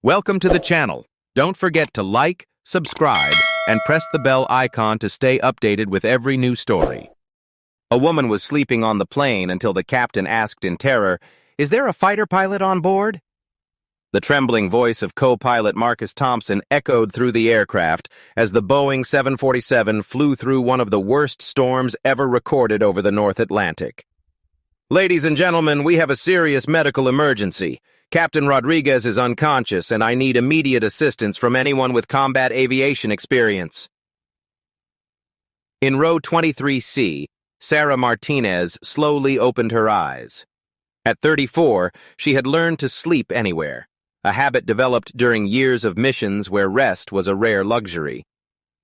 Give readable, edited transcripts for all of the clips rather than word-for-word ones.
Welcome to the channel. Don't forget to like, subscribe, and press the bell icon to stay updated with every new story. A woman was sleeping on the plane until the captain asked in terror, "Is there a fighter pilot on board?" The trembling voice of co-pilot Marcus Thompson echoed through the aircraft as the Boeing 747 flew through one of the worst storms ever recorded over the North Atlantic. "Ladies and gentlemen, we have a serious medical emergency. Captain Rodriguez is unconscious, and I need immediate assistance from anyone with combat aviation experience." In row 23C, Sarah Martinez slowly opened her eyes. At 34, she had learned to sleep anywhere, a habit developed during years of missions where rest was a rare luxury.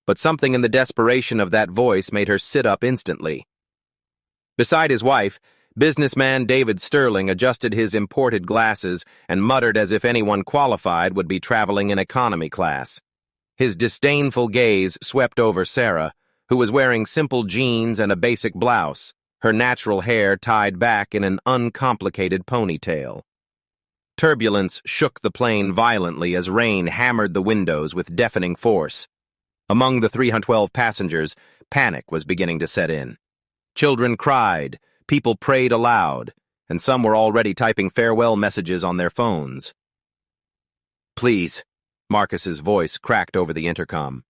But something in the desperation of that voice made her sit up instantly. Beside his wife, businessman David Sterling adjusted his imported glasses and muttered as if anyone qualified would be traveling in economy class. His disdainful gaze swept over Sarah, who was wearing simple jeans and a basic blouse, her natural hair tied back in an uncomplicated ponytail. Turbulence shook the plane violently as rain hammered the windows with deafening force. Among the 312 passengers, panic was beginning to set in. Children cried, people prayed aloud, and some were already typing farewell messages on their phones. "Please," Marcus's voice cracked over the intercom.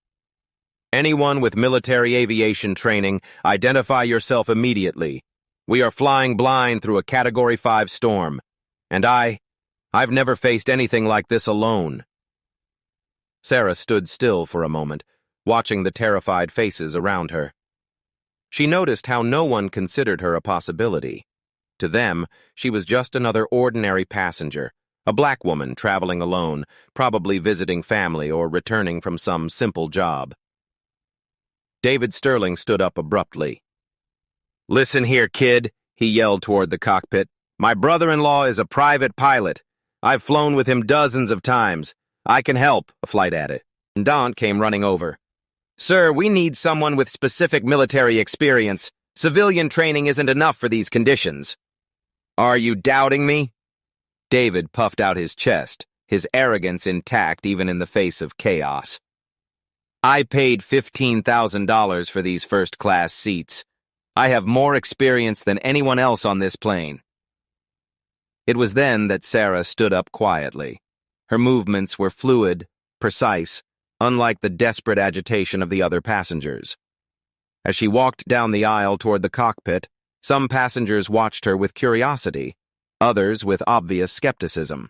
"Anyone with military aviation training, identify yourself immediately. We are flying blind through a Category 5 storm, and I've never faced anything like this alone." Sarah stood still for a moment, watching the terrified faces around her. She noticed how no one considered her a possibility. To them, she was just another ordinary passenger, a black woman traveling alone, probably visiting family or returning from some simple job. David Sterling stood up abruptly. "Listen here, kid," he yelled toward the cockpit. "My brother-in-law is a private pilot. I've flown with him dozens of times. I can help," a flight attendant came running over. "Sir, we need someone with specific military experience. Civilian training isn't enough for these conditions." "Are you doubting me?" David puffed out his chest, his arrogance intact even in the face of chaos. "I paid $15,000 for these first-class seats. I have more experience than anyone else on this plane." It was then that Sarah stood up quietly. Her movements were fluid, precise, unlike the desperate agitation of the other passengers. As she walked down the aisle toward the cockpit, some passengers watched her with curiosity, others with obvious skepticism.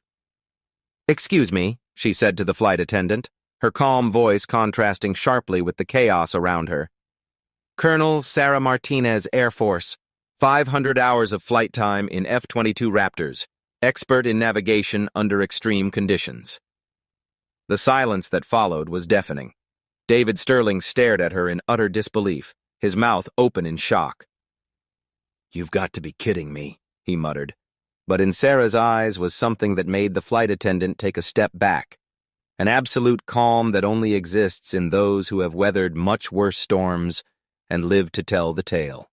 "Excuse me," she said to the flight attendant, her calm voice contrasting sharply with the chaos around her. "Colonel Sarah Martinez, Air Force, 500 hours of flight time in F-22 Raptors, expert in navigation under extreme conditions." The silence that followed was deafening. David Sterling stared at her in utter disbelief, his mouth open in shock. "You've got to be kidding me," he muttered. But in Sarah's eyes was something that made the flight attendant take a step back, an absolute calm that only exists in those who have weathered much worse storms and lived to tell the tale.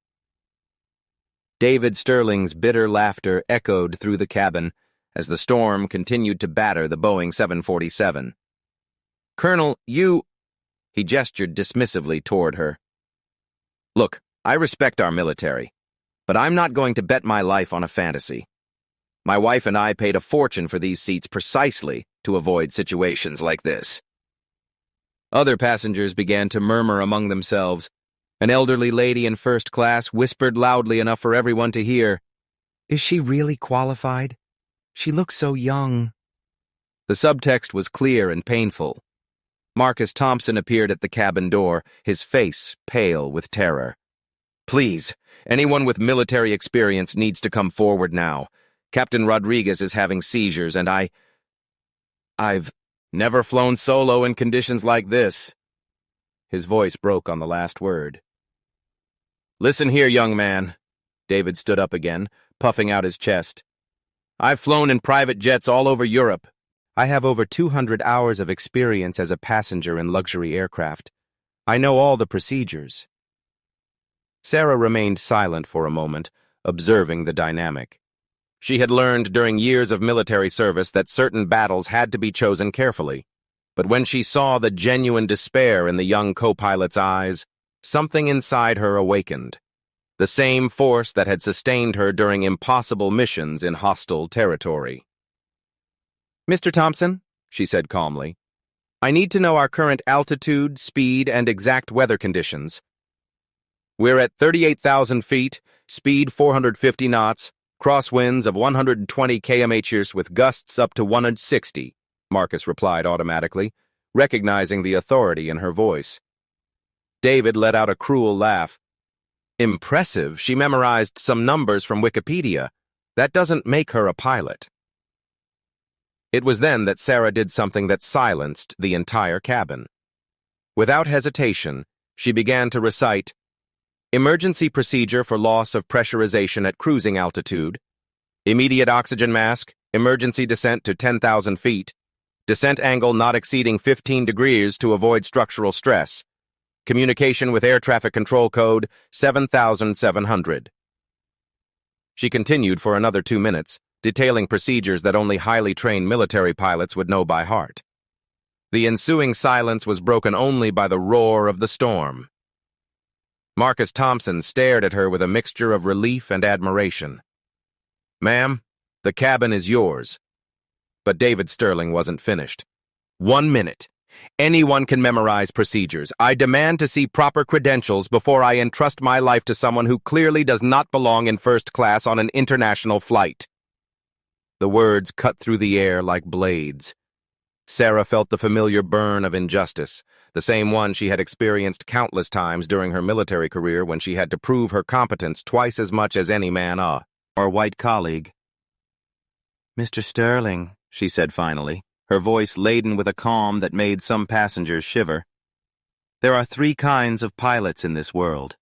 David Sterling's bitter laughter echoed through the cabin as the storm continued to batter the Boeing 747. "Colonel, he gestured dismissively toward her. "Look, I respect our military, but I'm not going to bet my life on a fantasy. My wife and I paid a fortune for these seats precisely to avoid situations like this." Other passengers began to murmur among themselves. An elderly lady in first class whispered loudly enough for everyone to hear, "Is she really qualified? She looks so young." The subtext was clear and painful. Marcus Thompson appeared at the cabin door, his face pale with terror. "Please, anyone with military experience needs to come forward now. Captain Rodriguez is having seizures, and I've never flown solo in conditions like this." His voice broke on the last word. "Listen here, young man." David stood up again, puffing out his chest. "I've flown in private jets all over Europe. I have over 200 hours of experience as a passenger in luxury aircraft. I know all the procedures." Sarah remained silent for a moment, observing the dynamic. She had learned during years of military service that certain battles had to be chosen carefully. But when she saw the genuine despair in the young co-pilot's eyes, something inside her awakened. The same force that had sustained her during impossible missions in hostile territory. "Mr. Thompson," she said calmly, "I need to know our current altitude, speed, and exact weather conditions. We're at 38,000 feet, speed 450 knots, crosswinds of 120 km/h with gusts up to 160, Marcus replied automatically, recognizing the authority in her voice. David let out a cruel laugh. Impressive, she memorized some numbers from Wikipedia. That doesn't make her a pilot. It was then that Sarah did something that silenced the entire cabin. Without hesitation, she began to recite, "Emergency procedure for loss of pressurization at cruising altitude. Immediate oxygen mask. Emergency descent to 10,000 feet. Descent angle not exceeding 15 degrees to avoid structural stress. Communication with air traffic control code 7,700. She continued for another 2 minutes, detailing procedures that only highly trained military pilots would know by heart. The ensuing silence was broken only by the roar of the storm. Marcus Thompson stared at her with a mixture of relief and admiration. "Ma'am, the cabin is yours." But David Sterling wasn't finished. "1 minute. Anyone can memorize procedures. I demand to see proper credentials before I entrust my life to someone who clearly does not belong in first class on an international flight." The words cut through the air like blades. Sarah felt the familiar burn of injustice, the same one she had experienced countless times during her military career when she had to prove her competence twice as much as any man or white colleague. "Mr. Sterling," she said finally, her voice laden with a calm that made some passengers shiver. "There are 3 kinds of pilots in this world.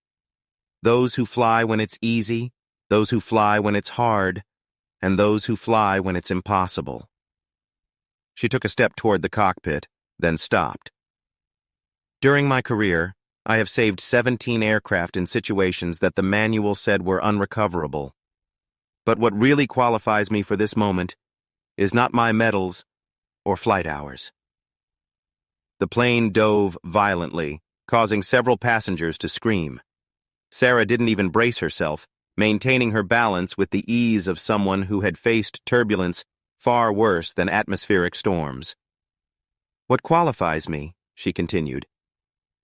Those who fly when it's easy, those who fly when it's hard, and those who fly when it's impossible." She took a step toward the cockpit, then stopped. "During my career, I have saved 17 aircraft in situations that the manual said were unrecoverable. But what really qualifies me for this moment is not my medals or flight hours." The plane dove violently, causing several passengers to scream. Sarah didn't even brace herself, maintaining her balance with the ease of someone who had faced turbulence far worse than atmospheric storms. "What qualifies me," she continued,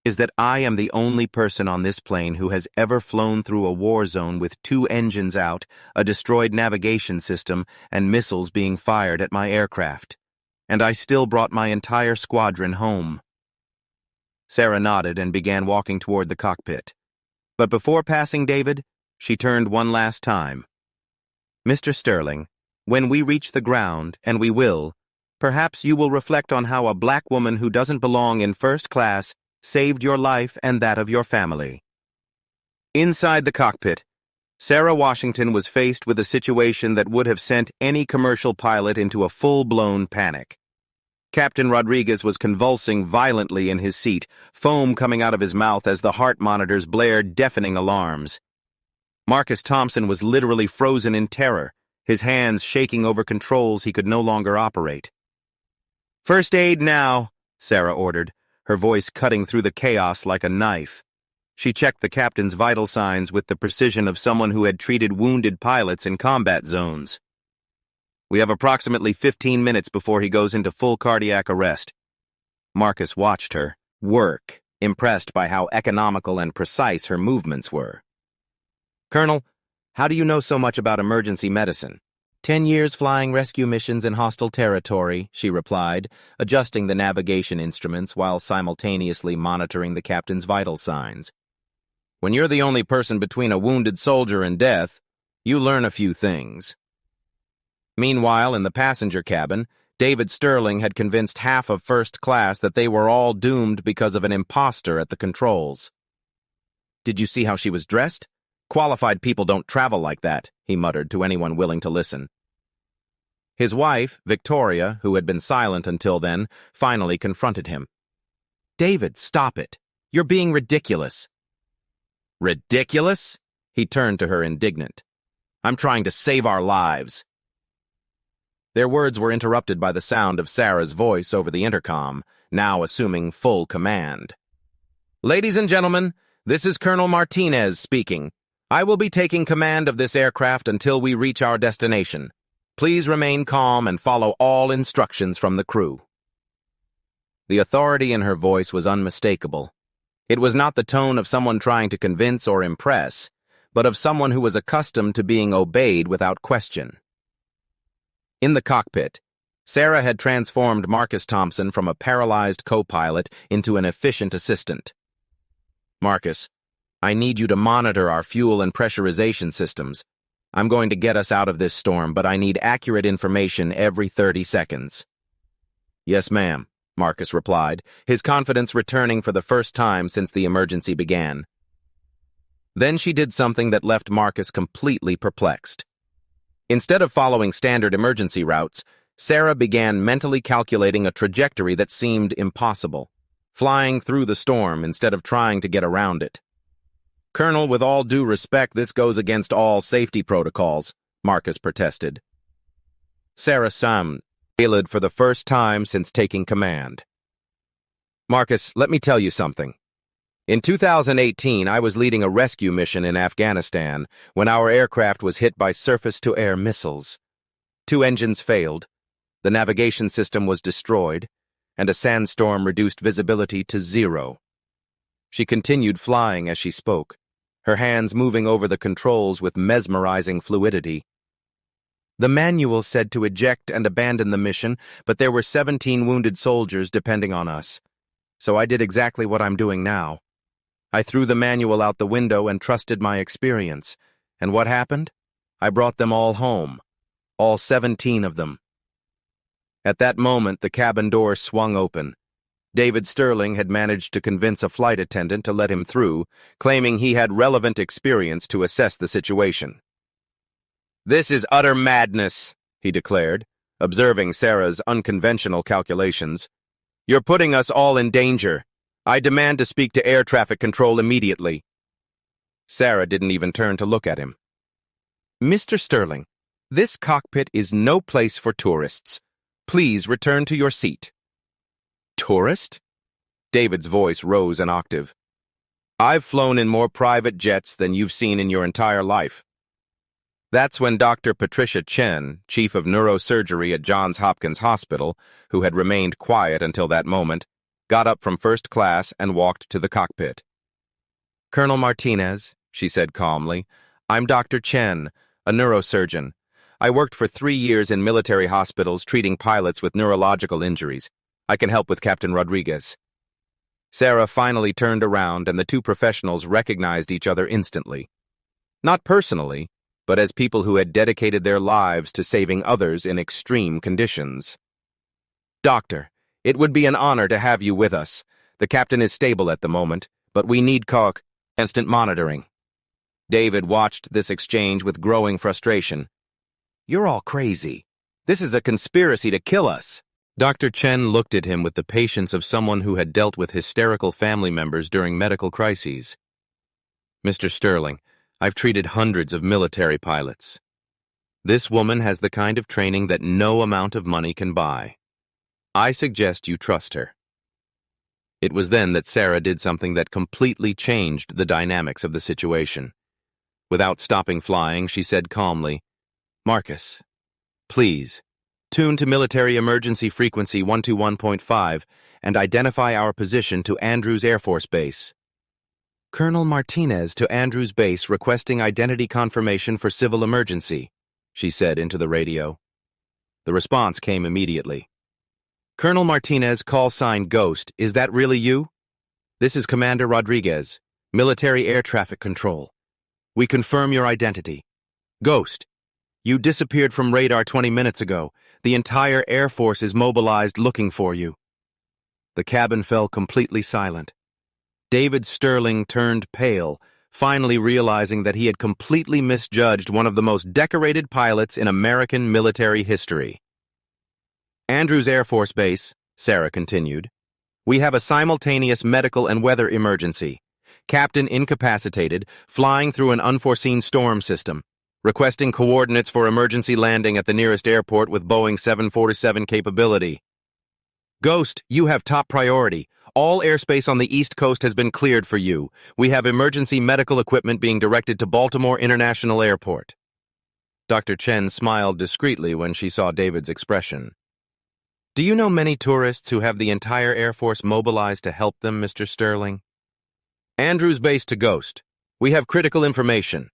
"is that I am the only person on this plane who has ever flown through a war zone with 2 engines out, a destroyed navigation system, and missiles being fired at my aircraft. And I still brought my entire squadron home." Sarah nodded and began walking toward the cockpit. But before passing David, she turned one last time. "Mr. Sterling, when we reach the ground, and we will, perhaps you will reflect on how a black woman who doesn't belong in first class saved your life and that of your family." Inside the cockpit, Sarah Washington was faced with a situation that would have sent any commercial pilot into a full-blown panic. Captain Rodriguez was convulsing violently in his seat, foam coming out of his mouth as the heart monitors blared deafening alarms. Marcus Thompson was literally frozen in terror, his hands shaking over controls he could no longer operate. "First aid now," Sarah ordered, her voice cutting through the chaos like a knife. She checked the captain's vital signs with the precision of someone who had treated wounded pilots in combat zones. "We have approximately 15 minutes before he goes into full cardiac arrest." Marcus watched her work, impressed by how economical and precise her movements were. "Colonel, how do you know so much about emergency medicine?" 10 years flying rescue missions in hostile territory," she replied, adjusting the navigation instruments while simultaneously monitoring the captain's vital signs. "When you're the only person between a wounded soldier and death, you learn a few things." Meanwhile, in the passenger cabin, David Sterling had convinced half of first class that they were all doomed because of an imposter at the controls. "Did you see how she was dressed? Qualified people don't travel like that," he muttered to anyone willing to listen. His wife, Victoria, who had been silent until then, finally confronted him. "David, stop it. You're being ridiculous." "Ridiculous?" He turned to her indignant. I'm trying to save our lives." Their words were interrupted by the sound of Sarah's voice over the intercom, now assuming full command. "Ladies and gentlemen, this is Colonel Martinez speaking. I will be taking command of this aircraft until we reach our destination. Please remain calm and follow all instructions from the crew." The authority in her voice was unmistakable. It was not the tone of someone trying to convince or impress, but of someone who was accustomed to being obeyed without question. In the cockpit, Sarah had transformed Marcus Thompson from a paralyzed co-pilot into an efficient assistant. "Marcus, I need you to monitor our fuel and pressurization systems. I'm going to get us out of this storm, but I need accurate information every 30 seconds. "Yes, ma'am," Marcus replied, his confidence returning for the first time since the emergency began. Then she did something that left Marcus completely perplexed. Instead of following standard emergency routes, Sarah began mentally calculating a trajectory that seemed impossible, flying through the storm instead of trying to get around it. "Colonel, with all due respect, this goes against all safety protocols," Marcus protested. Sarah failed for the first time since taking command. "Marcus, let me tell you something. In 2018, I was leading a rescue mission in Afghanistan when our aircraft was hit by surface-to-air missiles. 2 engines failed, the navigation system was destroyed, and a sandstorm reduced visibility to 0. She continued flying as she spoke, her hands moving over the controls with mesmerizing fluidity. "The manual said to eject and abandon the mission, but there were 17 wounded soldiers depending on us. So I did exactly what I'm doing now. I threw the manual out the window and trusted my experience. And what happened? I brought them all home. All 17 of them." At that moment, the cabin door swung open. David Sterling had managed to convince a flight attendant to let him through, claiming he had relevant experience to assess the situation. "This is utter madness," he declared, observing Sarah's unconventional calculations. "You're putting us all in danger. I demand to speak to air traffic control immediately." Sarah didn't even turn to look at him. "Mr. Sterling, this cockpit is no place for tourists. Please return to your seat." "Tourist?" David's voice rose an octave. "I've flown in more private jets than you've seen in your entire life." That's when Dr. Patricia Chen, chief of neurosurgery at Johns Hopkins Hospital, who had remained quiet until that moment, got up from first class and walked to the cockpit. "Colonel Martinez," she said calmly, "I'm Dr. Chen, a neurosurgeon. I worked for 3 years in military hospitals treating pilots with neurological injuries. I can help with Captain Rodriguez." Sarah finally turned around and the two professionals recognized each other instantly. Not personally, but as people who had dedicated their lives to saving others in extreme conditions. "Doctor, it would be an honor to have you with us. The captain is stable at the moment, but we need constant monitoring." David watched this exchange with growing frustration. "You're all crazy. This is a conspiracy to kill us." Dr. Chen looked at him with the patience of someone who had dealt with hysterical family members during medical crises. "Mr. Sterling, I've treated hundreds of military pilots. This woman has the kind of training that no amount of money can buy. I suggest you trust her." It was then that Sarah did something that completely changed the dynamics of the situation. Without stopping flying, she said calmly, "Marcus, please, tune to military emergency frequency 121.5 and identify our position to Andrews Air Force Base." "Colonel Martinez to Andrews Base requesting identity confirmation for civil emergency," she said into the radio. The response came immediately. "Colonel Martinez, call sign Ghost, is that really you? This is Commander Rodriguez, Military Air Traffic Control. We confirm your identity. Ghost, you disappeared from radar 20 minutes ago. The entire Air Force is mobilized looking for you." The cabin fell completely silent. David Sterling turned pale, finally realizing that he had completely misjudged one of the most decorated pilots in American military history. "Andrews Air Force Base," Sarah continued. "We have a simultaneous medical and weather emergency. Captain incapacitated, flying through an unforeseen storm system. Requesting coordinates for emergency landing at the nearest airport with Boeing 747 capability. Ghost, you have top priority. All airspace on the East Coast has been cleared for you. We have emergency medical equipment being directed to Baltimore International Airport. Dr. Chen smiled discreetly when she saw David's expression. Do you know many tourists who have the entire Air Force mobilized to help them, Mr. Sterling? Andrews Base to Ghost. We have critical information.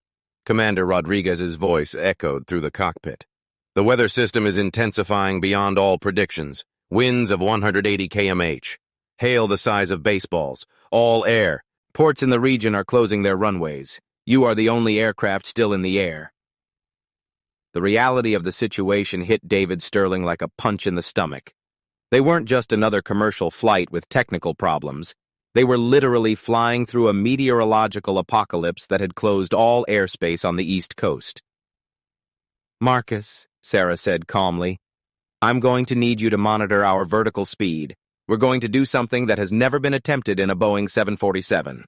Commander Rodriguez's voice echoed through the cockpit. The weather system is intensifying beyond all predictions. Winds of 180 km/h. Hail the size of baseballs. All air. Ports in the region are closing their runways. You are the only aircraft still in the air. The reality of the situation hit David Sterling like a punch in the stomach. They weren't just another commercial flight with technical problems. They were literally flying through a meteorological apocalypse that had closed all airspace on the East Coast. Marcus, Sarah said calmly, I'm going to need you to monitor our vertical speed. We're going to do something that has never been attempted in a Boeing 747.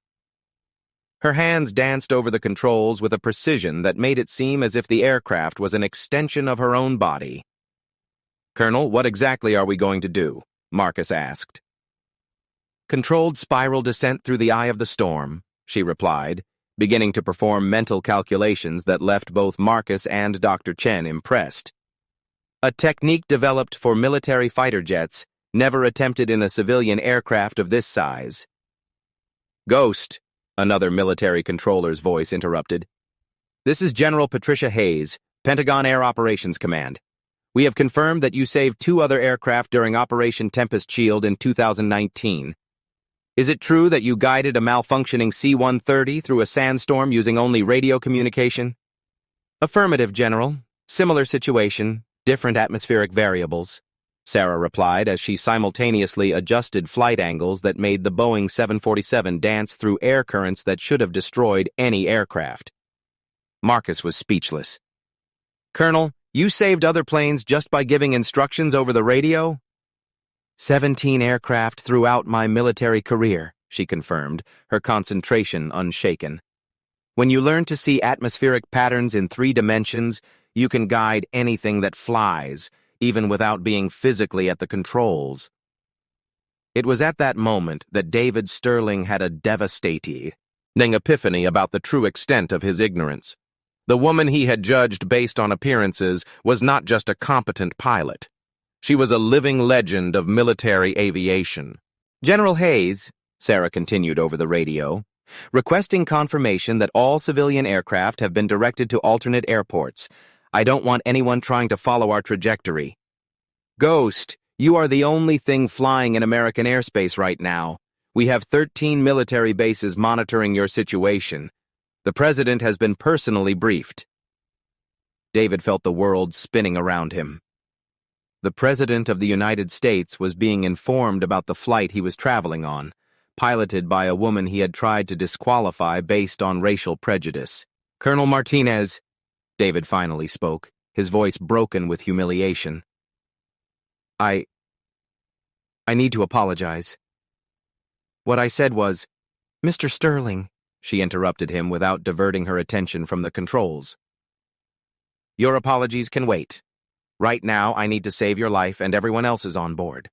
Her hands danced over the controls with a precision that made it seem as if the aircraft was an extension of her own body. Colonel, what exactly are we going to do? Marcus asked. Controlled spiral descent through the eye of the storm, she replied, beginning to perform mental calculations that left both Marcus and Dr. Chen impressed. A technique developed for military fighter jets, never attempted in a civilian aircraft of this size. Ghost, another military controller's voice interrupted. This is General Patricia Hayes, Pentagon Air Operations Command. We have confirmed that you saved 2 other aircraft during Operation Tempest Shield in 2019. Is it true that you guided a malfunctioning C-130 through a sandstorm using only radio communication? Affirmative, General. Similar situation, different atmospheric variables, Sarah replied as she simultaneously adjusted flight angles that made the Boeing 747 dance through air currents that should have destroyed any aircraft. Marcus was speechless. Colonel, you saved other planes just by giving instructions over the radio? 17 aircraft throughout my military career, she confirmed, her concentration unshaken. When you learn to see atmospheric patterns in 3 dimensions, you can guide anything that flies, even without being physically at the controls. It was at that moment that David Sterling had a devastating epiphany about the true extent of his ignorance. The woman he had judged based on appearances was not just a competent pilot. She was a living legend of military aviation. General Hayes, Sarah continued over the radio, requesting confirmation that all civilian aircraft have been directed to alternate airports. I don't want anyone trying to follow our trajectory. Ghost, you are the only thing flying in American airspace right now. We have 13 military bases monitoring your situation. The president has been personally briefed. David felt the world spinning around him. The President of the United States was being informed about the flight he was traveling on, piloted by a woman he had tried to disqualify based on racial prejudice. Colonel Martinez, David finally spoke, his voice broken with humiliation. I need to apologize. What I said was, Mr. Sterling, she interrupted him without diverting her attention from the controls. Your apologies can wait. Right now, I need to save your life and everyone else is on board.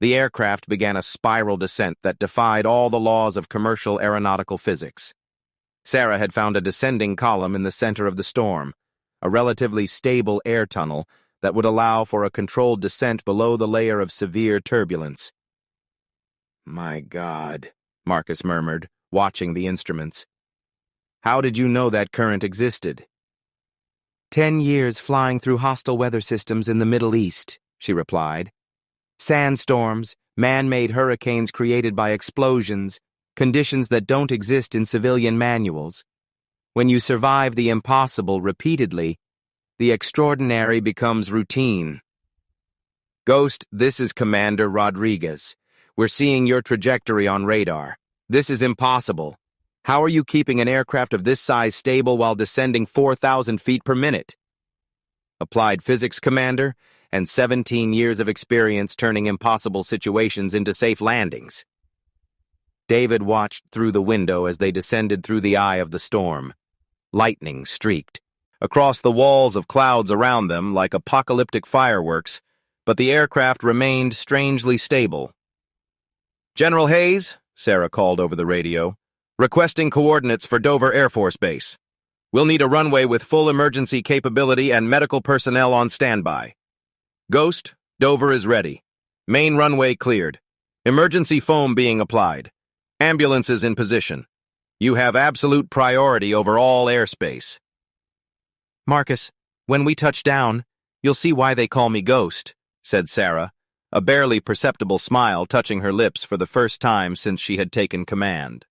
The aircraft began a spiral descent that defied all the laws of commercial aeronautical physics. Sarah had found a descending column in the center of the storm, a relatively stable air tunnel that would allow for a controlled descent below the layer of severe turbulence. My God, Marcus murmured, watching the instruments. How did you know that current existed? 10 years flying through hostile weather systems in the Middle East, she replied. Sandstorms, man-made hurricanes created by explosions, conditions that don't exist in civilian manuals. When you survive the impossible repeatedly, the extraordinary becomes routine. Ghost, this is Commander Rodriguez. We're seeing your trajectory on radar. This is impossible. How are you keeping an aircraft of this size stable while descending 4,000 feet per minute? Applied physics, Commander, and 17 years of experience turning impossible situations into safe landings. David watched through the window as they descended through the eye of the storm. Lightning streaked across the walls of clouds around them like apocalyptic fireworks, but the aircraft remained strangely stable. "General Hayes," Sarah called over the radio, "requesting coordinates for Dover Air Force Base. We'll need a runway with full emergency capability and medical personnel on standby. Ghost, Dover is ready. Main runway cleared. Emergency foam being applied. Ambulances in position. You have absolute priority over all airspace." "Marcus, when we touch down, you'll see why they call me Ghost," said Sarah, a barely perceptible smile touching her lips for the first time since she had taken command.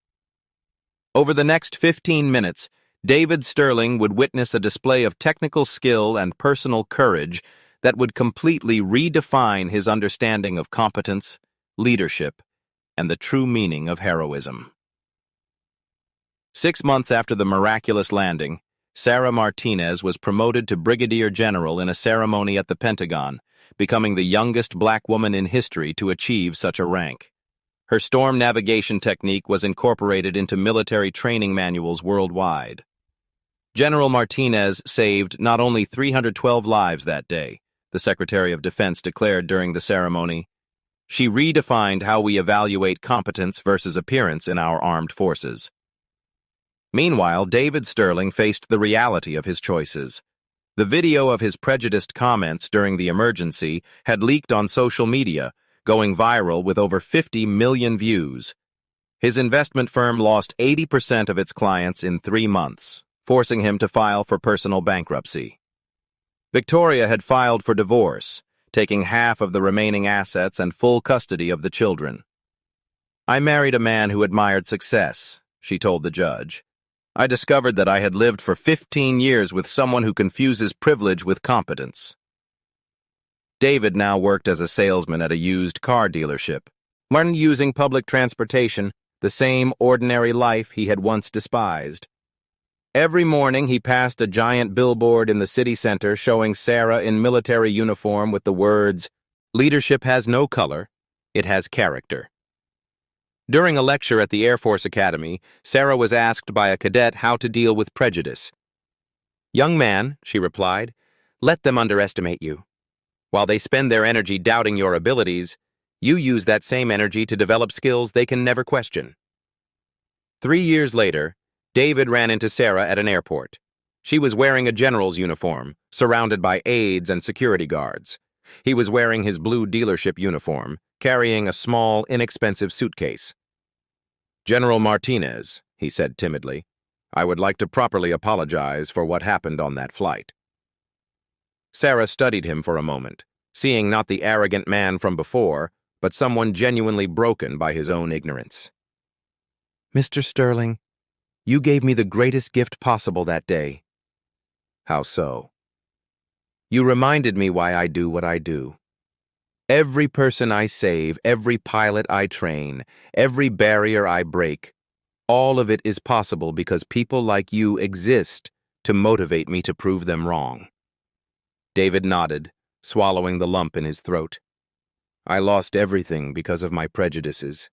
Over the next 15 minutes, David Sterling would witness a display of technical skill and personal courage that would completely redefine his understanding of competence, leadership, and the true meaning of heroism. 6 months after the miraculous landing, Sarah Martinez was promoted to Brigadier General in a ceremony at the Pentagon, becoming the youngest black woman in history to achieve such a rank. Her storm navigation technique was incorporated into military training manuals worldwide. General Martinez saved not only 312 lives that day, the Secretary of Defense declared during the ceremony. She redefined how we evaluate competence versus appearance in our armed forces. Meanwhile, David Sterling faced the reality of his choices. The video of his prejudiced comments during the emergency had leaked on social media, going viral with over 50 million views. His investment firm lost 80% of its clients in 3 months, forcing him to file for personal bankruptcy. Victoria had filed for divorce, taking half of the remaining assets and full custody of the children. "I married a man who admired success," she told the judge. "I discovered that I had lived for 15 years with someone who confuses privilege with competence." David now worked as a salesman at a used car dealership, learned using public transportation, the same ordinary life he had once despised. Every morning he passed a giant billboard in the city center showing Sarah in military uniform with the words, "Leadership has no color, it has character." During a lecture at the Air Force Academy, Sarah was asked by a cadet how to deal with prejudice. "Young man," she replied, "let them underestimate you. While they spend their energy doubting your abilities, you use that same energy to develop skills they can never question." 3 years later, David ran into Sarah at an airport. She was wearing a general's uniform, surrounded by aides and security guards. He was wearing his blue dealership uniform, carrying a small, inexpensive suitcase. "General Martinez," he said timidly, "I would like to properly apologize for what happened on that flight." Sarah studied him for a moment, seeing not the arrogant man from before, but someone genuinely broken by his own ignorance. "Mr. Sterling, you gave me the greatest gift possible that day." "How so?" "You reminded me why I do what I do. Every person I save, every pilot I train, every barrier I break, all of it is possible because people like you exist to motivate me to prove them wrong." David nodded, swallowing the lump in his throat. "I lost everything because of my prejudices."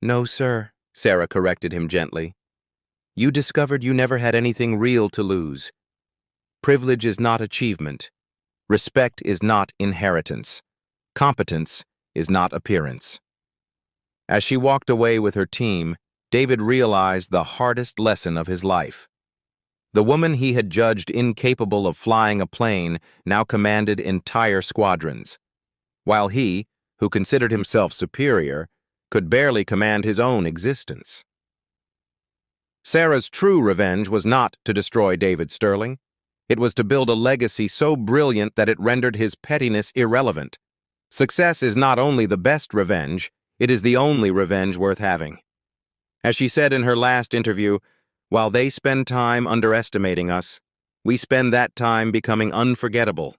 "No, sir," Sarah corrected him gently. "You discovered you never had anything real to lose. Privilege is not achievement. Respect is not inheritance. Competence is not appearance." As she walked away with her team, David realized the hardest lesson of his life. The woman he had judged incapable of flying a plane now commanded entire squadrons, while he, who considered himself superior, could barely command his own existence. Sarah's true revenge was not to destroy David Sterling. It was to build a legacy so brilliant that it rendered his pettiness irrelevant. Success is not only the best revenge, it is the only revenge worth having. As she said in her last interview, "While they spend time underestimating us, we spend that time becoming unforgettable."